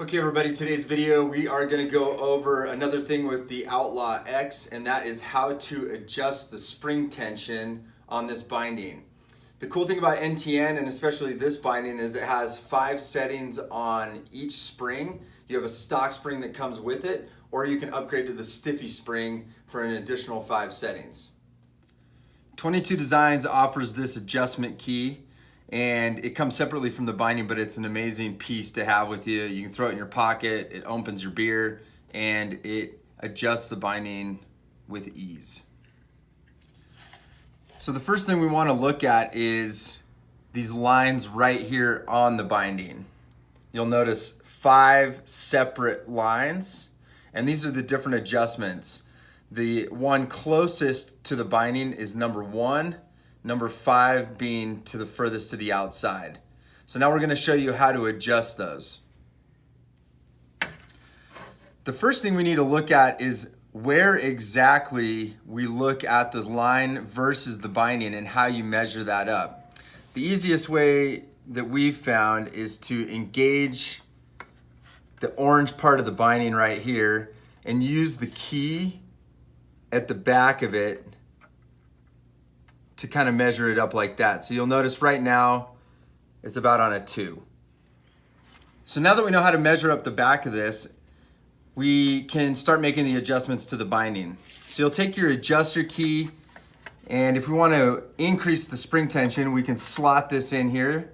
Okay everybody, today's video we are going to go over another thing with the Outlaw X, and that is how to adjust the spring tension on this binding. The cool thing about NTN, and especially this binding, is it has 5 settings on each spring. You have a stock spring that comes with it, or you can upgrade to the stiffy spring for an additional 5 settings. 22 Designs offers this adjustment key, and it comes separately from the binding, but it's an amazing piece to have with you. You can throw it in your pocket, it opens your beer, and it adjusts the binding with ease. So the first thing we want to look at is these lines right here on the binding. You'll notice 5 separate lines, and these are the different adjustments. The one closest to the binding is number 1, number 5 being to the furthest to the outside. So now we're going to show you how to adjust those. The first thing we need to look at is where exactly we look at the line versus the binding and how you measure that up. The easiest way that we've found is to engage the orange part of the binding right here and use the key at the back of it to kind of measure it up like that. So you'll notice right now it's about on a 2. So now that we know how to measure up the back of this, we can start making the adjustments to the binding. So you'll take your adjuster key, and if we want to increase the spring tension, we can slot this in here.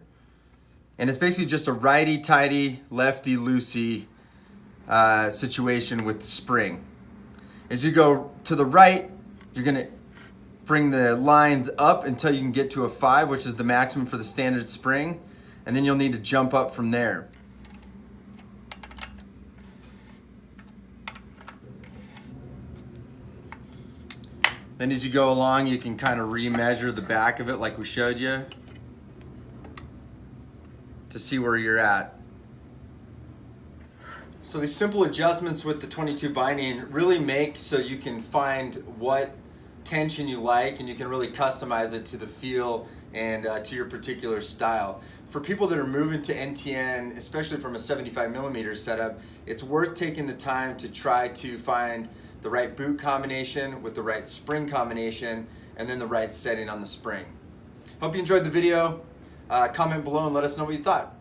And it's basically just a righty-tighty, lefty-loosey situation with the spring. As you go to the right, you're going to bring the lines up until you can get to a 5, which is the maximum for the standard spring, and then you'll need to jump up from there. Then as you go along, you can kind of remeasure the back of it like we showed you to see where you're at. So these simple adjustments with the 22 binding really make so you can find what tension you like, and you can really customize it to the feel and to your particular style. For people that are moving to NTN, especially from a 75mm setup, it's worth taking the time to try to find the right boot combination with the right spring combination and then the right setting on the spring. Hope you enjoyed the video. Comment below and let us know what you thought.